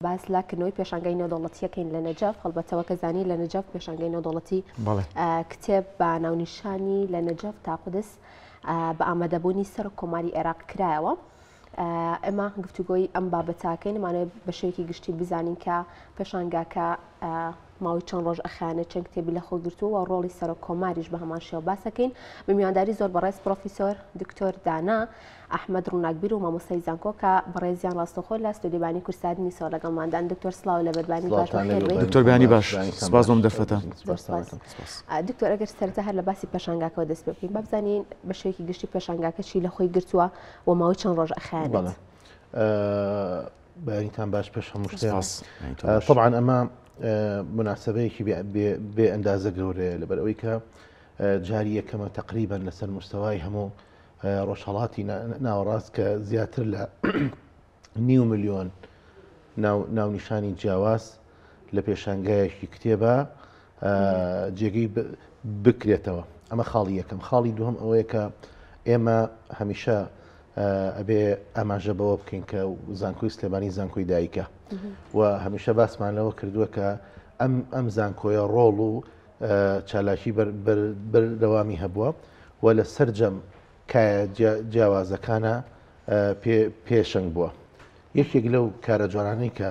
باس لكنەوەی پێشانگای نێودەوڵەتیەکەین لە نەجەف هەڵبەتەوە کە زانی لە نەجەف پێشانگای نێودەوڵەتی کتێب بە ناونیشانی لە نەجەف تا قودس بە ئامادەبوونی سەر کۆماری عێراق کرایەوە. ئێمە گفتوگۆی ئەم بابەتاکەین ئەمانەوێت بە شێوەیەکی گشتی بزانین کە پێشانگاکە ماوەی چەند ڕۆژ ئەخانێت چەند کتێبی لە خۆ گرتووە و ڕۆڵی سەر کۆماریش بە هەمان شێوە باسەکەین بە میوانداری زۆر بەڕێز پرۆفیسۆر دکتۆر دانا ئەحمەد ڕووناکبیر و مامۆستای زانکۆ کە بەڕێزیان ڕاستەوخۆ لە ستودیۆبانی کورسادنیسەوە لەگەڵماندان دکتۆر سڵاو لە بەربانی باش دکتۆر بیانی باش سپاس بۆم دەرفەتە. دکتۆر ئەگەر سەرەتا هەر لە باسی پێشانگاکەوە دەست پێ بکەین با بزانین بە شێوەیەکی گشتی پێشانگاکە چی لە خۆی گرتووە و ماوەی چەند ڕۆژ ئەخایەنێت. بەیانیتان باش پێش هەموو شتێ. طبعا ئەمە مناسبەیەکی بێ ئەندازە گەورەیە لەبەر ئەوەی کە جاری یەکەمە تقریبا لەسەر مستەوای هەموو ڕۆژهەڵاتی ناوەڕاست کە زیاتر لە 9 ملیۆن ناونیشانی جیاواز لە پێشانگایەکی کتێبە جێگەی بکرێتەوە. ئەمە خاڵی یەکەم. خاڵی دووەم ئەوەیە کە ئێمە هەمیشە ئەبێ ئاماژە بەوە بکەین کە زانکۆی سلێمانی زانکۆی دایکە و هەمیشە باسمان لەوە کردووە کە ئەم زانکۆیە ڕۆڵ و چالاکی بەردەوامی هەبووە و لە سەرجەم جیاوازەکانە پێشنگ بووە. یەکێک لەو کارە جوانانەی کە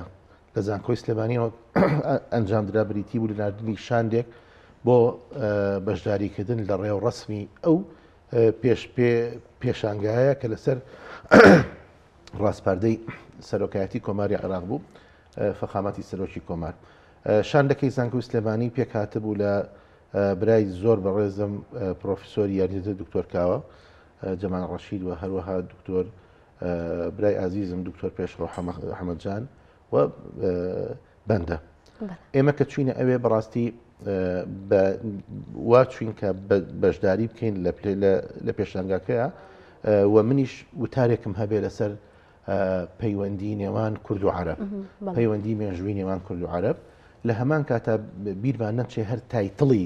لە زانکۆی سلێمانیەوە ئەنجامدرا بریتی بوو لە نردنی شاندێک بۆ بەشداریکردن لە ڕێو ڕسمی ئەو پێشانگایە کە لەسەر ڕاستپاردەی سەرۆکایەتی کۆماری عێراق بوو فەخامەتی سەرۆکی کۆمار. شاندەکەی زانکۆی سلێمانی پێکهاتە بوو لە برای زۆر بەڕێزم پرۆفیسۆری یاریدەدە دکتۆر کاوە جەمال ڕەشید و هەروەها دکتۆر برای ئازیزم دکتۆر پێشڕۆ حەمەدجان و بەندە. ئێمە کە چوینە ئەوێ بەڕاستی وا چوین کە بەشداری بکەین لە پێشانگاکەیە و منیش وتارێکم هەبێ لەسەر پەیوەندی نێوان کورد و عەرەب، پەیوەندی مێژووی نێوان کورد و عەرەب. لە هەمان کاتە بیرمان نەچێ هەر تایتڵی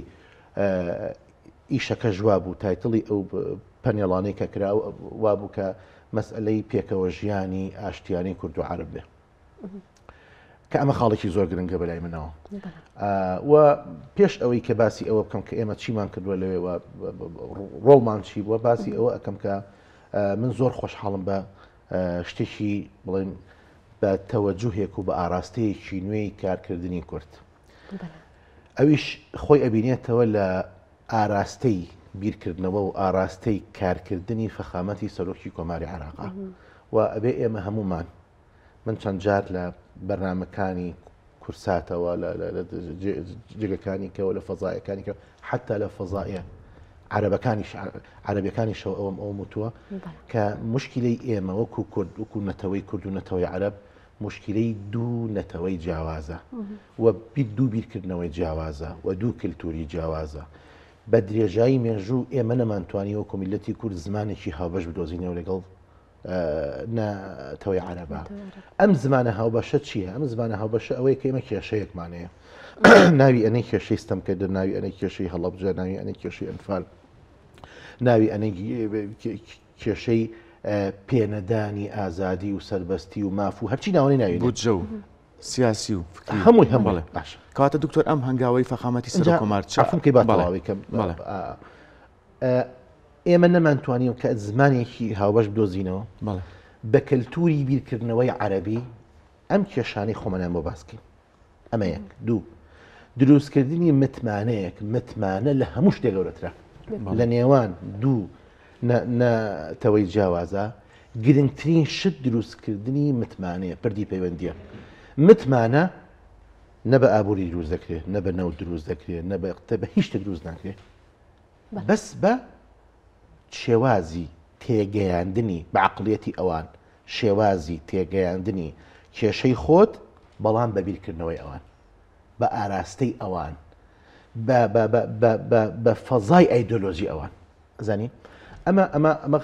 ئیشەکە ژوا بوو، تایتڵی ئەو پەنێڵانەی کە کرا وا بوو کە مەسئلەی پێکەوە ژیانی ئاشتیانی کورد و عەرەب بێ کە ئەمە خاڵێکی زۆر گرنگە بەلای منەوە. و پێش ئەوەی کە باسی ئەوە بکەم کە ئێمە چیمان کردووە لەوێ ڕۆڵمان چی بووە، باسی ئەوە ئەەکەم کە من زۆر خۆشحاڵم بە شتێکی بڵێن بە تەوەجوهێک و بە ئاراستەیەکی نوێی کارکردنی کورد. ئەویش خۆی ئەبینێتەوە لە ئاراستەی بیرکردنەوە و ئاراستەی کارکردنی فەخامەتی سەرۆکی کۆماری عێراقا و ئەبێ ئێمە هەمومان من چەند جار لە بەرنامەکانی کورساتەوە لە جێگەکانی کەەوە لە فەزایەکانی کە حتا لە فەزایە عەرەبیەکانیشەوە ئەو وتووە کە مشکلەی ئێمە وەکو کورد وەکو نەتەوەی کورد و نەتەوەی عەرەب مشکلەی دوو نەتەوەی جیاوازە و دوو بیرکردنەوەی جیاوازە و دوو کللتوری جیاوازە. بە درێژایی مێژوو ئێمە نەمانتوانی وەکو میلەتی کورد زمانێکی هاوبەش بدۆزینەوە لەگەڵ نەتەوەی عەرەبە. ئەم زمانە هاوبەشە چییە؟ ئەم زمانە هاوبەشە ئەوەیە کە ئێمە کێشەیەکمانەیە ناوی ئەنەی کێشەی ستەمکردە، ناوی ئەنەی کێشەی هەڵەبجە، ناوی ئەنەی کێشەی ئەنفال، ناوی ئەنەی کێشەی پێنەدانی ئازادی و سەربەستی و ماف و هەرچی ناوەی ناوی بودجە و سیاسی و هەمووی هەمووی. کاتە دکتۆر ئەم هەنگاوەی فەخامەتی سەرۆک کۆمار چافونکەی باتەواوی کەم ئێمە نەمانتوانیم کە زمانێکی هاوبەش بدۆزینەوە بە کەلتوری بیرکردنەوەی عەرەبی ئەم کێشانەی خۆمەیان بۆ باسکەین. ئەمە یەک. دوو، دروستکردنی متمانە لە هەموو شتێک گەورەترە لە نێوان دوو نەتەوەی جیاوازە. گرنگترین شت دروستکردنی متمانەیە، پردی پەیوەندیە. متمانە نە بە ئابووری دروست دەکرێت، نە بە نەوت دروست دەکرێت، نە بە هیچ شتێک دروست ناکرێت، بەس بە شێوازی تێگەیاندنی بە عەقڵیەتی ئەوان، شێوازی تێگەیاندنی کێشەی خۆت بەڵام بە بیرکردنەوەی ئەوان، بە ئاراستەی ئەوان، بە فەزای ئەیدۆلۆژی ئەوان. زانی ئەمە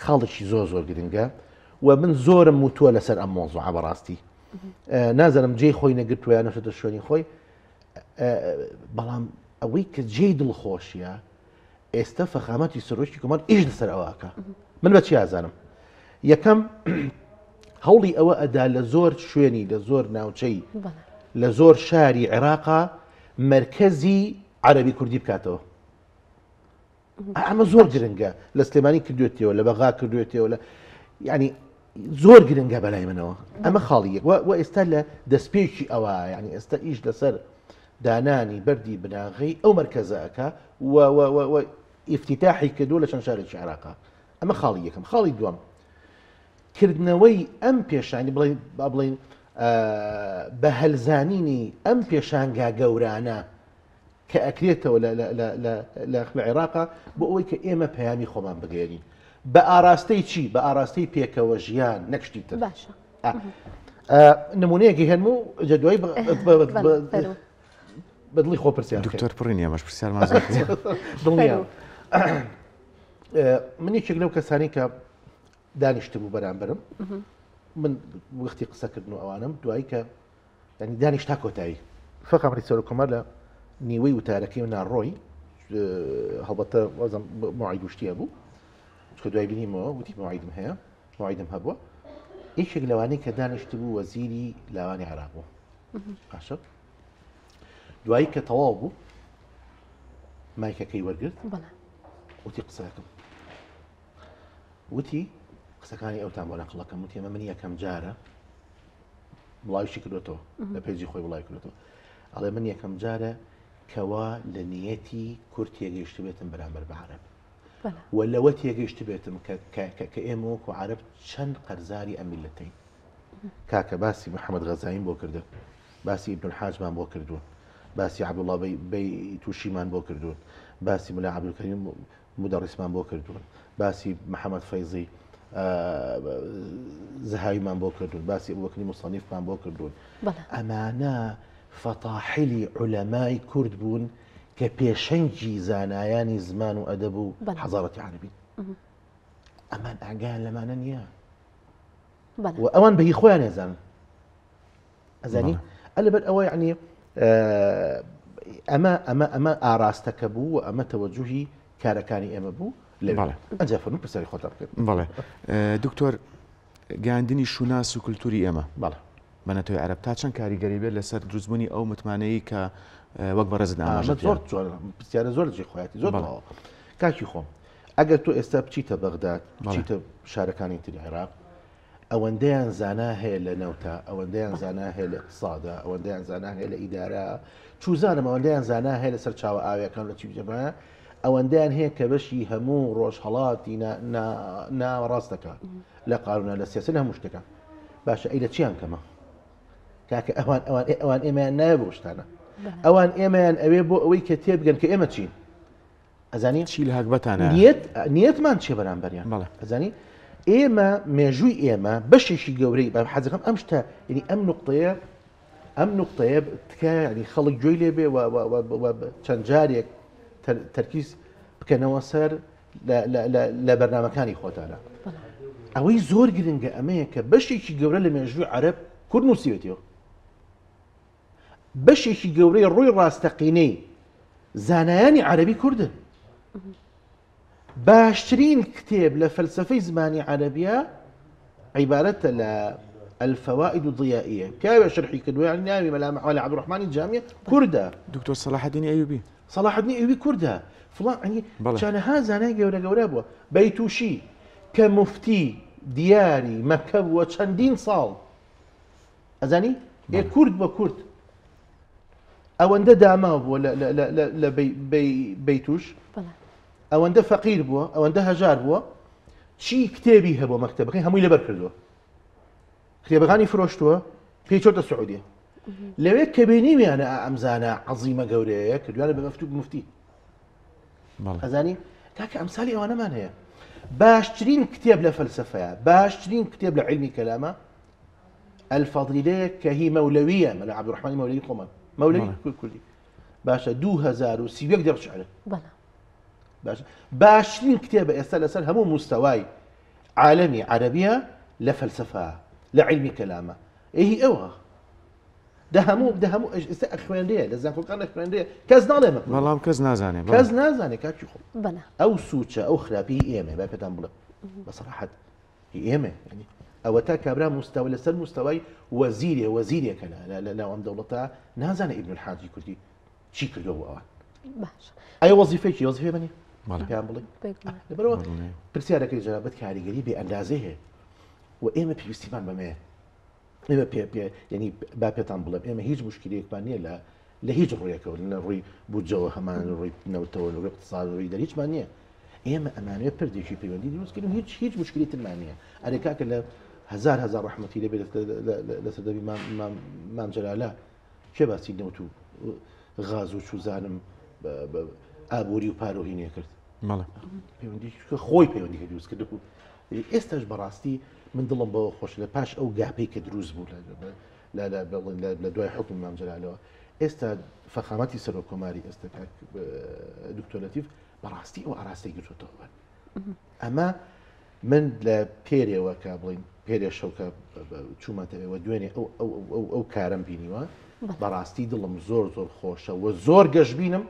خاڵێکی زۆر گرنگە و من زۆرم وتووە لەسەر ئەم مۆزوعە بەڕاستی. نازانم جێی خۆی نەگرتووە یان نەچێتە شوێنی خۆی، بەڵام ئەوەی کە جێی دڵخۆشیە ئێستا فەخامەتی سەرۆکی کۆمار ئیش لەسەر ئەوەکە. من بە چی ئازانم؟ یەکەم هەوڵی ئەوە ئەدا لە زۆر شوێنی لە زۆر ناوچەی لە زۆر شاری عێراقا مرکزی عەربی کوردی بکاتەوە. ئەمە زۆر گرنگە لە سلێمانی کردوێتەوە لە بەغا کردوێتەوە لە ینی زۆر گرنگە بەلای منەوە ئەمە خاڵیە و ئێستا لە دەستپێکی ئەوە ینی ئێستا ئیش لەسەر دانانی بەردی بناغی ئەو مرکزەکە و ئیفتتاحی کردو لە چەند شارێکی عێراقا. ئەمە خاڵی یەکەم. خاڵی دووەم کردنەوەی ئەم پێشانی بڵین بە هەلزانینی ئەم پێشانگا گەورانە کە ئەکرێتەوە لە عێراقا بۆ ئەوەی کە ئێمە پەیامی خۆمان بگەێنین بە ئاراستەی چی؟ بە ئاراستەی پێکەوە ژیان نەکشتی تر. نمونەیەکی هەن و جدوای بەدڵی خۆ پرسیار دکتۆر پڕین ئێمەش پرسیارمان دڵنیام من یەکێک لەو کەسانی کە دانیشت بوو بەرامبەرم من وەختی قسەکردن و ئەوانم دوایی کە ینی دانیشت تا کۆتایی فەقەمڕی سەرۆکۆمەر لە نیوەی وتارەکەی و ناڕۆی هەڵبەتە وەزم مۆعید وشتیە بوو چکە دوای بینیمەوە وتی مۆعیدم هەیە مۆعیدم هەبووە یەکێک لەوانەی کە دانیشت بوو وەزیری لاوانی عێراق بوو باشە دوایی کە تەواو بوو مایکەکەی وەرگرت وتی قسەکەم وتی قسەکانی ئەوتان بۆ نەقڵەکەم وتی ئەمە من یەکەم جارە وڵاویشی کردوێتەوە لە پێیجی خۆی وڵای کردوێتەوە ئەڵێ من یەکەم جارە کەوا لە نیەتی کورد تێگەیشت بێتم بەرامبەر بە عەرەب و لەوە تێگەیشت بێتم کە ئێمە وەکو عەرەب چەند قەرزاری ئەم میلەتەین کاکە باسی محەممەد غەزاییم بۆ کردن باسی ئیبن الحاجمان بۆ کردوون باسی عەبدوڵڵا بەی تووشیمان بۆ کردوون باسی ملا عەبدولکەریم مدەڕیسمان بۆ کردوون باسی محەممەد فەیزی زەهاویمان بۆ کردوون باسی ئەبوبەکری موسەنیفمان بۆ کردوون ئەمانە فەتاحیلی عولەمای کورد بوون کە پێشەنگی زانایانی زمان و ئەدەب و حەزارەتی عەرەبی ئەمان ئاگایان لەمانە نییە و ئەوان بەهی خۆیان ێزانن ئەزانی ئەلەبەر ئەوە یعنی ئەمە ئاراستەکە بوو و ئەمە تەوەجوهی کارەکانی ئێمە بوو ئەجا فەرموو پرسیاری خۆتان بکەن. بەڵێ دکتۆر گەیاندنی شوناس و کولتوری ئێمە بەڵێ بەنەتەوەی عەرەب تا چەند کاریگەری بێت لەسەر دروستبوونی ئەو متمانەیە کە وەک بەڕێزت ئاماژە زۆر پرسیارە زۆر جێ خۆیاتی زۆر کاکی خۆم ئەگەر تۆ ئێستا بچیتە بەغداد بچیتە شارەکانی تری عێراق ئەوەندەیان زانا هەیە لە نەوتە ئەوەندەیان زانا هەیە لە اقتصادە ئەوەندەیان زانا هەیە لە ئیدارە چوزانم ئەوەندەیان زانا هەیە لەسەر چاوە ئاویەکان لە چیجەبە ئەوەندەیان هەیە کە بەشی هەموو ڕۆژهەڵاتی ناڕاستەکە لە قانونە لە سیاسەت هەموو شتەکە باشە ئەی لە چیان کەمە کاکە ئەوان ئێمەیان نایە بۆ شتانە ئەوان ئێمەیان ئەوێ بۆ ئەوەی کە تێبگەن کە ئێمە چین ئەزانی چی لە هەکبەتانە نیەتمان چێ بەرامبەریان ئەزانی ئێمە مێژووی ئێمە بەشێکی گەورەی بە حەزەکەم ئەم شتە ینی ئەم نوقتەیە تکە ینی خەڵک گوێی لێ بێ چەند جارێک تەرکیز بکەنەوە سەر لە بەرنامەکانی خۆتانە ئەوەی زۆر گرنگە ئەمەیە کە بەشێکی گەورە لە مێژووی عەرەب کورد نووسیوێتەوە بەشێکی گەورەی ڕووی ڕاستەقینەی زانایانی عەرەبی کوردن باشترین کتێب لە فەلسەفەی زمانی عەرەبیە عیبارەتە لە الفوائد الضيائية كاوي شرحي كدوي يعني ناوي ملامح على عبد الرحمن الجامية كردة دكتور صلاح الدين أيوبي كردة فلان يعني كان هذا ناقي ولا جورابه بيتوشي كمفتي دياري مكة وشندين صال أزاني هي كرد وكرد أو أنت داما ولا لا لا لا, لا بيتوش أو أنت فقير بوا أو أنت هجار بوا شي كتابي هبوا مكتبك هم يلبر كردوا كتابخانی فرۆشتووە پێی چۆتە سعودیە لەوێ کە بینیمی ئەە ئەمزانە عەزیمە گەورەیە کردوانە بە مەفتوو مفتی ئەزانی کاکە ئەمسالی ئەوانەمان هەیە باشترین کتێب لە فەلسەفەیە باشترین کتێب لە علمی کەلامە الفەضیلەیە کە هی مەولەویە مەلا عەبدوڕەحمانی مەولەوی خۆمان مەولەوی کوردی باشە 2031 دەق شعرە باشە باشترین کتێبە ئێستا لەسەر هەموو مستەوای عالەمی عەرەبیە لە فەلسەفە لە علمی کەلامە ئەی ئەوە دەهموو خوێندەیە لە زانکۆکان خوێندەیە کەس ناڵێمە بەڵام کەس نازانێ کاکی خۆ ئەو سوچە ئەو خراپی ئێمە با پێتان بڵێ بەسەراحەت ئێمە ئەوە تا کابرا مستەوە لەسەر مستەوای وەزیرێکە لە ئەم دەوڵەتە نازانە ئیبن الحاجی کوردی چی کردەوە ئەوان باش ئەی وەزیفەیەکی وەزیفەیە بنی پێیان بڵێ بگڵێ. لەبەرەوە پرسیارەکەی جەنابەت کاریگەری بێ ئەندازێ هەیە و ئێمە پێویستیمان بەمێ ئێمە ینی با پێتان بڵێم ئێمە هیچ مشکلەیەکمان نییە لە هیچ ڕوویەکەەوە لە ڕووی بودجەوە هەمان ڕووی نەوتەوە لە اقتصاد ڕووی دەر هیچمان نییە ئێمە ئەمانوێ پردێکی پەیوەندی دروستکردن هیچ مشکلیتمان نییە ئەرێ کاکە لە هزار ڕەحمەتی لەبێت لەسەر دەبی مام جەلالە کێ باسی نەوت و غاز و چوزانم ئابووری و پارۆهینێ کرد پەیوەندی خۆی پەیوەندیکە دروست کرد و ئێستاش بەڕاستی من دڵم بەوە خۆش لە پاش ئەو گاپەی کە دروست بوو لە دوای حکم مام جەلالەوە ئێستا فەخامەتی سەرۆک کۆماری ئێستا دکتۆر لەتیف بەڕاستی ئەو ئاراستەی گرتوتەوە ئەمە من لە پێرێەوە کە بڵین پێرێ شەوکە چوومەتەوەەوە دوێنێ ئەو کارم بینیوە بەڕاستی دڵم زۆر خۆشە و زۆر گەشتبینم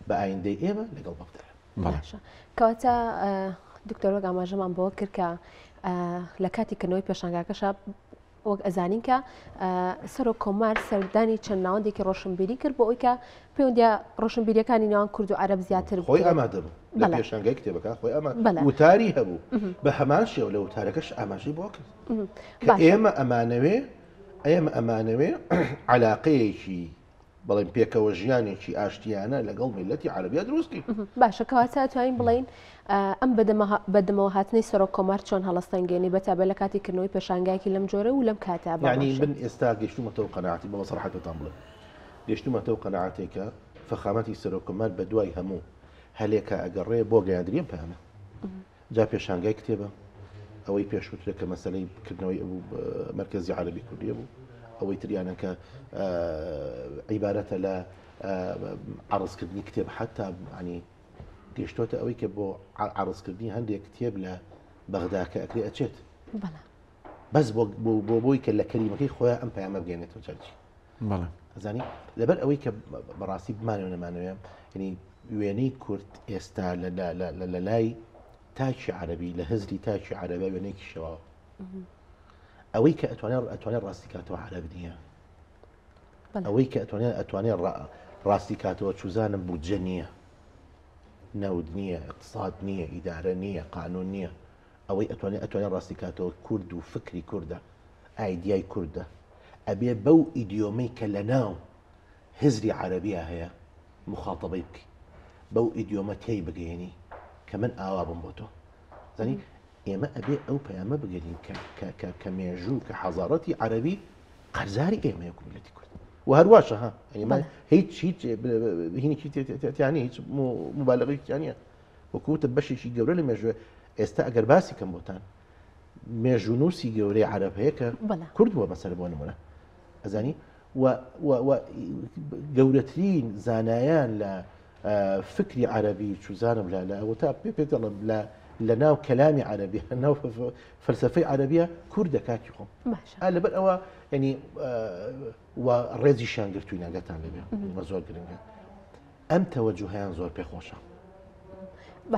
بە ئایندەی ئێمە لەگەڵ بەختە باشە کەواتە دکتۆر وەک ئاماژەمان بۆ کرد کە لە کاتی کردنەوەی پێشانگاکەشە وەک ئەزانین کە سەرۆک کۆمار سەردانی چەند ناوەندێکی ڕۆشنبیری کرد بۆ ئەوی کە پەیوەندیە ڕۆشنبیریەکانی نێوان کورد و عەرەب زیاتر خۆی ئامادە بوو لە پێشانگای کتێبەکە خۆی وتاری هەبوو بە هەمان شێوە لە وتارەکەش ئاماژەی بۆ کرد کە ئێمە ئەمانەوێ عەلاقەیەکی بەڵێن پێکەوە ژیانێکی ئاشتیانە لەگەڵ میلەتی عەرەبیا دروستی باشە کەواتە توانین بڵین ئەم بەدەمەوە هاتنی سەرۆک کۆمار چۆن هەڵەستەنگێنی بەتابێت لە کاتی کردنەوەی پێشانگایەکی لەم جۆرە و لەم کاتە یعنی من ئێستا گەشتومەتەوە قەناعەتی بە مەسەڵحەتتان بڵێ گەشتومەتەوە قەناعەتێکە فەخامەتی سەرۆک کۆمار بە دوای هەموو هەلێکە ئەگەڕێ بۆ گەیاندریم پامە جا پێشانگای کتێبە ئەوەی پێشووترە کە مەسەلەی کردنەوەی ئەو مەرکەزی عەرەبی کوردیە بوو ئەوەی تریانە کە عیبارەتە لە عەرزکردنی کتێب حتا ینی گەشتۆتە ئەوەی کە بۆ عەرزکردنی هەندێک کتێب لە بەغداکە ئەکرێ ئەچێت بەس بۆی کە لە کەریمەکەی خۆیان ئەم پەیامە بگەێنێتەوە چەرجی ئەزانی لەبەر ئەوەی کە بەڕاستی بمانەوە نەمانەوێ ینی وێنەی کورد ئێستا لە لای تاکی عەرەبی لە هزری تاکی عەرەبی وێنەیەکی شەواوە ئەوەی کە ئەتوانێت ڕاستی کاتەوە عەرەب نییە ئەوەی کە ئەتوانێت ڕاستی کاتەوە چوزانم بودجە نییە نەود نییە اقتصاد نییە ئیدارە نییە قانون نییە ئەوەی ئەتوانێت ڕاستی کاتەوە کورد و فکری کووردە ئایدیای کووردە ئەبێ بەو ئیدیۆمەی کە لە ناو هزری عەرەبیە هەیە مخاتەبەی بکەی بەو ئیدیۆمە تێی بگەێنی کە من ئاوا بم بۆ تۆ زانی ئێمە ئەبێ ئەو پەیامە بگەین کە مێژوو کە حەزارەتی عەرەبی قەرزاری ئێمە کومیلەتی کورد و هەرواشە ها هیچ هینێکی تیانی هیچ مبالغەیەکیان نیە وەکوتە بەشێکی گەورە لە مێژوێ ئێستا ئەگەر باسی کەم بۆتان مێژوو نووسی گەورەی عەرەب هەیە کە کورد بووە مەسەلە بۆ نمونە ئەزانی گەورەترین زانایان لە فکری عەرەبی چوزانم لە ئەوە تا پێڵم لە ناو کەلامی عەرەبی ناو فەلسەفەی عەرەبیە کووردە کاکی خۆم لەبەر ئەوە ینی ڕێزی شانگرتووی ناگەتان لەبێ زۆر گرنگە ئەم تەوەجوهیان زۆر پێخۆشە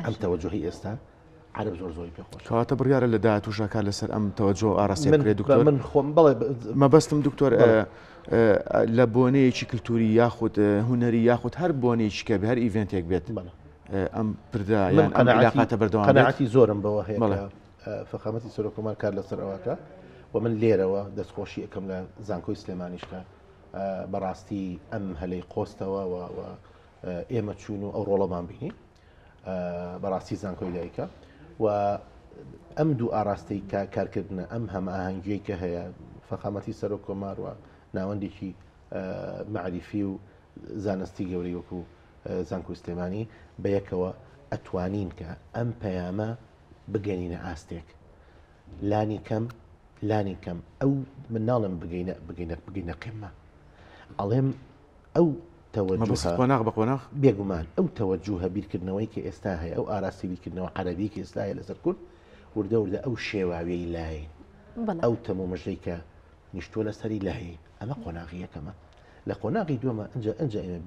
ئەم تەوەجوهی ئێستا عەرەب زۆری پێخۆش کەواتە بڕیارە لە داهاتووشەکە لەسەر ئەم تەوەجۆ ئاڕاستی بکرێت دکتۆر من خۆم بەڵێ مەبەستم دکتۆر لە بۆنەیەکی کللتوری یاخود هوەری یاخود هەر بۆنێکی کە هەر ئیڤنتێک بێت ئەم پردایان علاقاتە بەردەوام قەناعەتی زۆرم بەوە هەیە فەخامەتی سەرۆک کۆمار کار لەسەر ئەوەکە و من لێرەوە دەستخۆشی ئەەکەم لە زانکۆی سلێمانیشکە بەڕاستی ئەم هەلەی قۆستەوە و ئێمە چوون و ئەو ڕۆڵەمان بینی بەڕاستی زانکۆی لایکە و ئەم دوو ئاراستەی کارکردنە ئەم هەمە ئاهەنگیەی کە هەیە فەخامەتی سەرۆک کۆمار و ناوەندێکی معریفی و زانستی گەورەی وەکو زانکۆی سلێمانی بەیەکەوە ئەتوانین کە ئەم پەیامە بگەنینە ئاستێک لانی کەم ئەو من ناڵم بگەینە قێمە ئەڵێم ئەو تەوەجوه بێگومان ئەو تەوەجوهە بیرکردنەوەی کە ئێستا هەیە ئەو ئاراستی بیرکردنەوە عەرەبی کە ئێستا هەیە لەسەر کورد وردە ئەو شێواوەی لایەن ئەو تەموو مەژەی کە نیشتووە لەسەری لایەن ئەمە قۆناغی یەکەمە لە قۆناغی دووەمە ئەنجا ئێمە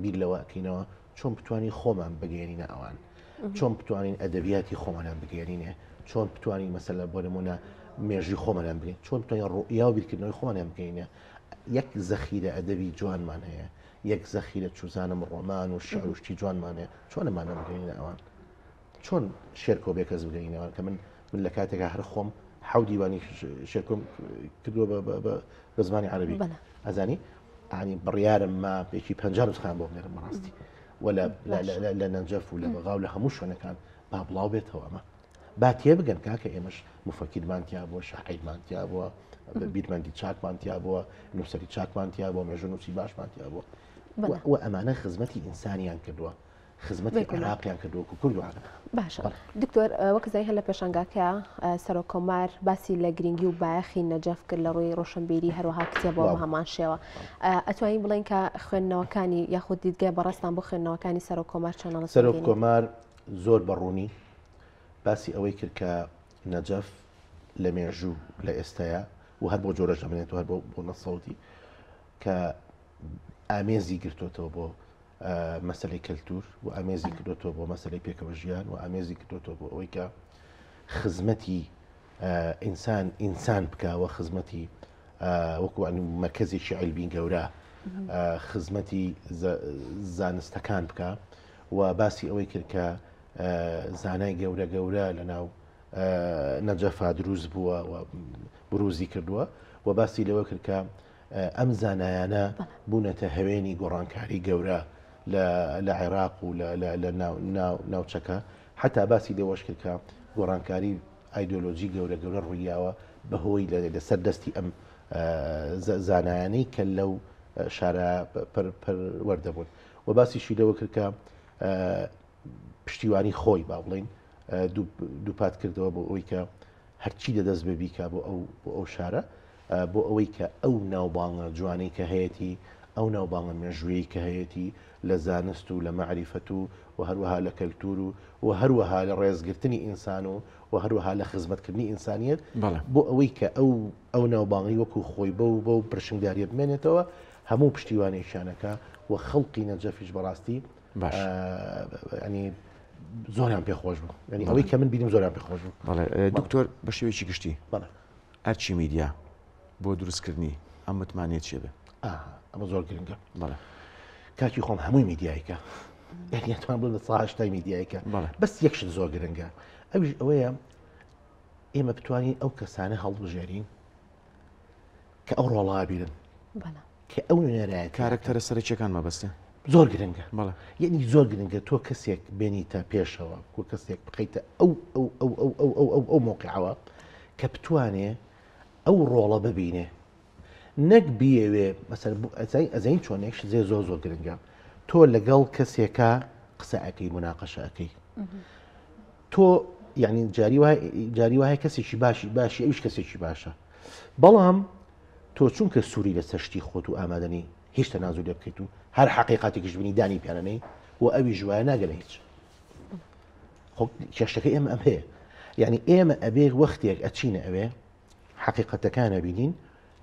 بیر لەوە ئەکەینەوە چۆن بتوانین خۆمان بگەێنینە ئەوان چۆن بتوانین ئەدەبیاتی خۆمانیان بگەێنینێ چۆن بتوانین مەسەلە بۆ نمونە مێژی خۆمانیان بگەین چۆن بتوانین ڕوئیا و بیرکردنەوەی خۆمانیان بگەینە یەک زەخیرە ئەدەبی جوانمان هەیە یەک زەخیرە چوزانم ڕۆمان و شعر و شتی جوانمان هەیە چۆن ئەمانە بگەینە ئەوان چۆن شێرکۆ بێکەس بگەینەوە کە من لە کاتێکا هەر خۆم حەو دیوانی شێرکۆم کردووە بە زمانی عەرەبی ئەزانی ئانی بڕیارم ما پێکی 50 نسخان بۆ بنێرم بەڕاستی ولا لە نەنجەف و لە بەغاو لە هەموو شوێنەکان با بڵاو بێتەوە ئەمە با تێبگەن کاکە ئێمەش مفەکیرمانتیا بووە شاعیرمانتیا بووە بیرمەندی چاکمانتیا بووە نووسەری چاکمانتیا بووە مێژوو نووسی باشمانتیا بووە و ئەمانە خزمەتی ئینسانیان کردووە خزمەتی عێراقیان کردووە و کورد و عەرەب باشە دکتۆر وەک زای هەر لە پێشانگاکە سەرۆکۆمار باسی لە گرنگی و بایەخی نەجەف کرد لە ڕووی ڕۆشنبیری هەروەها کتێبەوە بە هەمان شێوە ئەتوانین بڵێن کە خوێندنەوەکانی یاخود دیدگای بەڕاستان بۆ خوێندنەوەکانی سەرۆکۆمار چەنە سەرۆکۆمار زۆر بەڕوونی باسی ئەوەی کرد کە نەجەف لە مێژوو لە ئێستاە و هەر بۆ جۆرەش ئەمێنێت و هەر بۆ نەسەڵتی کە ئامێزی گرتوتەوە بۆ مەسلەی کەلتور و ئامێزی کردوتەوە بۆ مەسلەی پێکەوە ژیان و ئامێزی کردوتەوە بۆ ئەوەی کە خزمەتی ئینسان بکەوە خزمەتی وەکو مرکزێکی عیلمی گەورە خزمەتی زانستەکان بکە و باسی ئەوەی کرد کە زانای گەورە گەورە لە ناو نەجەفا دروست بووە و بروزی کردووە و باسی لەوە کرد کە ئەم زانایانە بوونەتە هەوێنی گۆڕانکاری گەورە لە عێراق و لە ناوچەکە حتا باسی لەوەش کرد کە گۆڕانکاری ئایدۆلۆژی گەورە گەورە ڕوویاوە بەهۆی لەسەر دەستی ئەم زانایانەی کە لەو شارە وەردەبوون و باسیشی لەوە کرد کە پشتیوانی خۆی با بڵین دووپات کردەوە بۆ ئەوەی کە هەرچی دەدەست بە بیکە بۆ ئەو شارە بۆ ئەوەی کە ئەو ناوبانگە جوانەی کە هەیەی ئەو ناوبانگە مێژوویی کە هەیەی لە زانست و لە مەعریفەت و هەروەها لە کەلتور و هەروەها لە ڕێزگرتنی ئینسان و هەروەها لە خزمەتکردنی ئینسانیەت بۆ ئەوەی کە ئەو ناوبانگی وەکو خۆی بە و پرشنگداریە بمێنێتەوە هەموو پشتیوانێکیانەکە و خەڵقی نەجەفیش بەڕاستی ینی زۆریان پێخۆش بوو ینی ئەوەی کە من بینیم زۆریان پێخۆش بوو دکتۆر بە شێوەیەکی گشتی ئەرچی میدیا بۆ دروستکردنی ئەم متمانێت چێ بێ ئەمە زۆر گرنگە کاکی خۆم هەمووی میدیایکە یعنیتوان بڵێن ساهشتای میدیایکە بەس یەکشت زۆر گرنگە ئەویش ئەوەیە ئێمە بتوانین ئەو کەسانە هەڵبژێرین کە ئەو ڕۆڵا بیرن کە ئەو نوێنەرایەت کارکتەرە سەرچیەکان مەبەستە زۆر گرنگە یعنی زۆر گرنگە تۆ کەسێک بێنیتە پێشەوە و کەسێک بخەیتە ئەو موقعەوە کە بتوانێ ئەو ڕۆڵە ببینێ نەک بیەوێ مەسەر ئەزین چۆنێکش زۆر گرنگە تۆ لەگەڵ کەسێکە قسە ئەەکەی مناقەشە ئەەکەی تۆ یعنی جاری وایە کەسێکی باشی ئەوش کەسێکی باشە بەڵام تۆ چونکە سووری لە سەشتی خۆت و ئامادەنی هیچ تەنازوو لێ بکەیت و هەر حقیقاتێکیش بینی دانی پیانەنەی و ئەوی ژوایە ناگەنە هیچ کێشەکە ئێمە ئەم هەیە یعنی ئێمە ئەبێ وەختێک ئەچینە ئەوێ حقیقەتەکانە بینین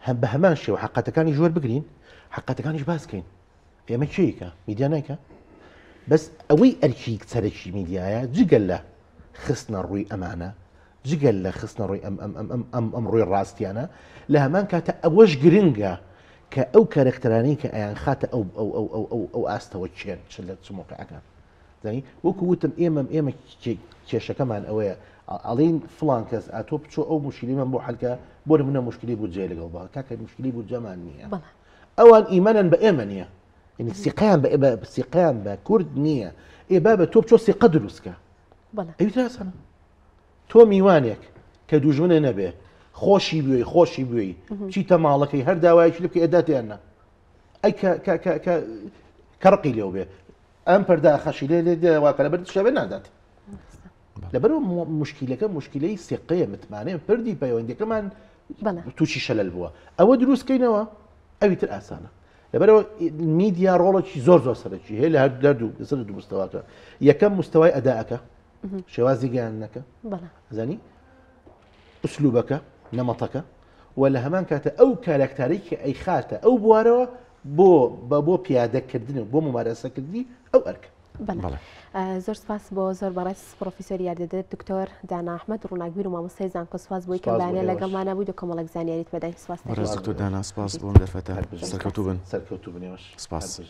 هەم بە هەمان شێوە حقەتەکانی ژۆر بگرین حقەتەکانیش باسکەین ئێمە چیکە میدیا نایکە بەس ئەوەی ئەرکی سەرەکی میدیایە جگەل لە خستنە ڕووی ئەمانە جگەل لە خستنە ڕووی ئەم ڕووی ڕاستیانە لە هەمان کاتە ئەوەش گرنگە کە ئەو کارکتەرانەی کە ئەیان خاتە ئەو ئاستەوە چێن لە چ موقعەکان زانی وەکو وتم ئێمە کێشەکەمان ئەوەیە ئەڵین فڵان کەس ئاتۆ بچۆ ئەو مشکلی من بۆ حەلکە بۆ منە مشکلی بوو جێ لەگەڵ بە کاکە مشکلی بوو جەمان نییە ئەوان ئیمانن بە ئێمە نییە یعنی سیقیان بە کورد نییە ئێ بابە تۆ بچۆ سیقە دروستکە ئەوی تاسەنە تۆ میوانێک کە دوژمنە نەبێ خۆشی بوێی چیتە ماڵەکەی هەر داوایکی لە بکە ئێداتیاننا ئەی کەڕقی لێو بێ ئەم پەردا خەشی لێ واکە لەبەر شەبێ نادات لەبەرەوە مشکلەی سیقەیە متمانەیە پردی پەیوەندەکەمان تووشی شەلەل بووە ئەوە دروستکەینەوە ئەوی تر ئاسانە لەبەرەوە میدیا ڕۆڵێکی زۆر سەرەکی هەیە لە هەر دوو مستەواکە یەکەم مستەوای ئەداءەکە شێوازی گەیاندنەکە زانی ئوسلوبەکە نەمەتەکە و لە هەمان کاتە ئەو کارکتەرێک کە ئەی خاتە ئەو بوارەوە بۆ پیادەکردن بۆ ممارەسەکردنی ئەو ئەرکە زۆر سپاس بۆ زۆر بەڕێز پرۆفیسۆر یاردەدەر دکتۆر دانا ئەحمەد ڕووناکبیر و مامۆستای زانکۆ سپاس بۆی کە بەیانە لەگەڵمانە بووی و کۆمەڵێک زانیاریت بەدەین سپاس دکتۆر دانا سپاس بۆم دەرفەتە سەرکەوتوو بن سەرکەوتوو بنێوەش سپاس.